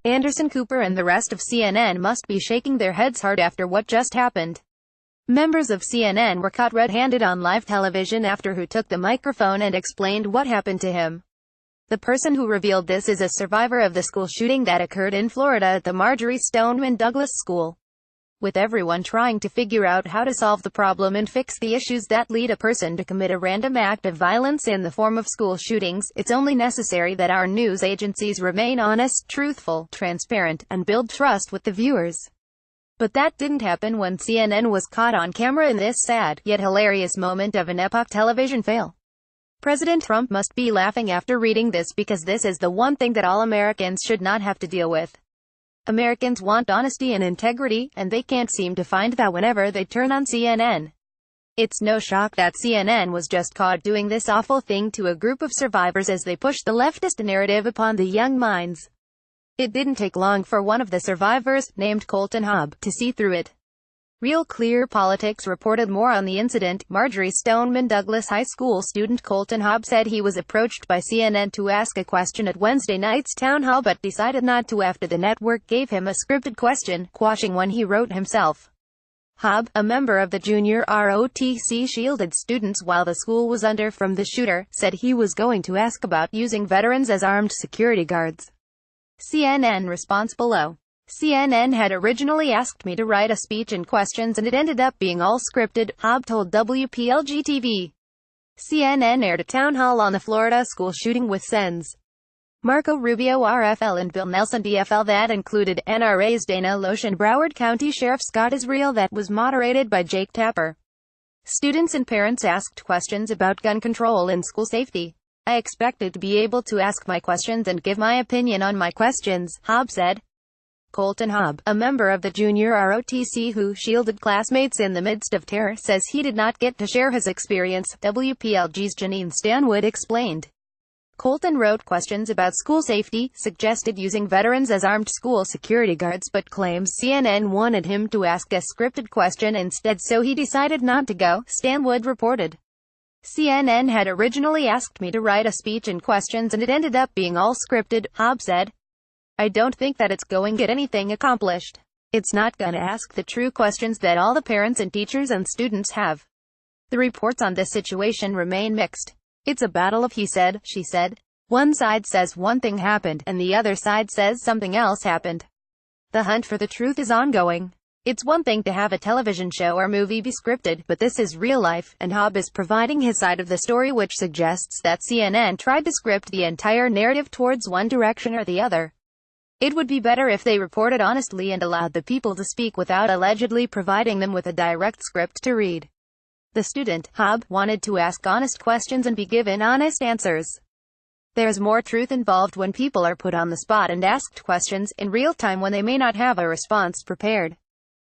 Anderson Cooper and the rest of CNN must be shaking their heads hard after what just happened. Members of CNN were caught red-handed on live television after who took the microphone and explained what happened to him. The person who revealed this is a survivor of the school shooting that occurred in Florida at the Marjory Stoneman Douglas School. With everyone trying to figure out how to solve the problem and fix the issues that lead a person to commit a random act of violence in the form of school shootings, it's only necessary that our news agencies remain honest, truthful, transparent, and build trust with the viewers. But that didn't happen when CNN was caught on camera in this sad, yet hilarious moment of an epoch television fail. President Trump must be laughing after reading this because this is the one thing that all Americans should not have to deal with. Americans want honesty and integrity, and they can't seem to find that whenever they turn on CNN. It's no shock that CNN was just caught doing this awful thing to a group of survivors as they pushed the leftist narrative upon the young minds. It didn't take long for one of the survivors, named Colton Hobb, to see through it. Real Clear Politics reported more on the incident. Marjory Stoneman Douglas High School student Colton Hobb said he was approached by CNN to ask a question at Wednesday night's town hall but decided not to after the network gave him a scripted question, quashing one he wrote himself. Hobb, a member of the junior ROTC, shielded students while the school was under from the shooter, said he was going to ask about using veterans as armed security guards. CNN response below. CNN had originally asked me to write a speech and questions and it ended up being all scripted, Hobb told WPLG-TV. CNN aired a town hall on the Florida school shooting with Sens. Marco Rubio RFL and Bill Nelson DFL that included NRA's Dana Loesch and Broward County Sheriff Scott Israel that was moderated by Jake Tapper. Students and parents asked questions about gun control and school safety. I expected to be able to ask my questions and give my opinion on my questions, Hobb said. Colton Hobb, a member of the junior ROTC who shielded classmates in the midst of terror, says he did not get to share his experience, WPLG's Janine Stanwood explained. Colton wrote questions about school safety, suggested using veterans as armed school security guards but claims CNN wanted him to ask a scripted question instead so he decided not to go, Stanwood reported. CNN had originally asked me to write a speech and questions and it ended up being all scripted, Hobb said. I don't think that it's going to get anything accomplished. It's not gonna ask the true questions that all the parents and teachers and students have. The reports on this situation remain mixed. It's a battle of he said, she said. One side says one thing happened, and the other side says something else happened. The hunt for the truth is ongoing. It's one thing to have a television show or movie be scripted, but this is real life, and Hobb is providing his side of the story which suggests that CNN tried to script the entire narrative towards one direction or the other. It would be better if they reported honestly and allowed the people to speak without allegedly providing them with a direct script to read. The student, Hobb, wanted to ask honest questions and be given honest answers. There's more truth involved when people are put on the spot and asked questions in real time when they may not have a response prepared.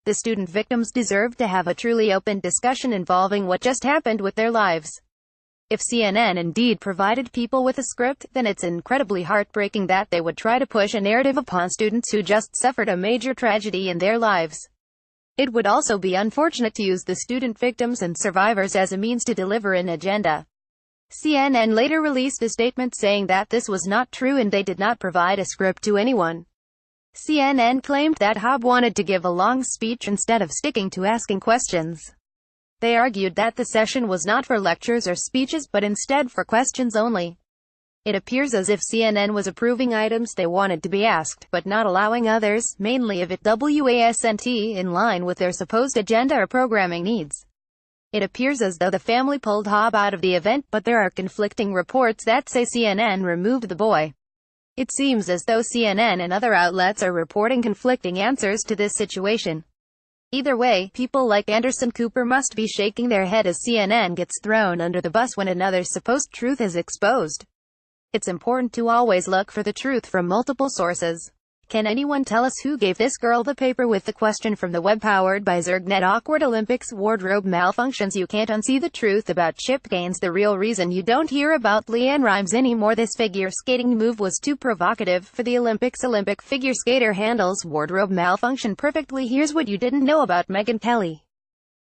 The student victims deserve to have a truly open discussion involving what just happened with their lives. If CNN indeed provided people with a script, then it's incredibly heartbreaking that they would try to push a narrative upon students who just suffered a major tragedy in their lives. It would also be unfortunate to use the student victims and survivors as a means to deliver an agenda. CNN later released a statement saying that this was not true and they did not provide a script to anyone. CNN claimed that Hobb wanted to give a long speech instead of sticking to asking questions. They argued that the session was not for lectures or speeches but instead for questions only. It appears as if CNN was approving items they wanted to be asked, but not allowing others, mainly of it wasn't in line with their supposed agenda or programming needs. It appears as though the family pulled Hobb out of the event, but there are conflicting reports that say CNN removed the boy. It seems as though CNN and other outlets are reporting conflicting answers to this situation. Either way, people like Anderson Cooper must be shaking their head as CNN gets thrown under the bus when another supposed truth is exposed. It's important to always look for the truth from multiple sources. Can anyone tell us who gave this girl the paper with the question from the web powered by Zergnet? Awkward Olympics wardrobe malfunctions. You can't unsee the truth about Chip Gaines. The real reason you don't hear about Leanne Rimes anymore. This figure skating move was too provocative for the Olympics. Olympic figure skater handles wardrobe malfunction perfectly. Here's what you didn't know about Megyn Kelly.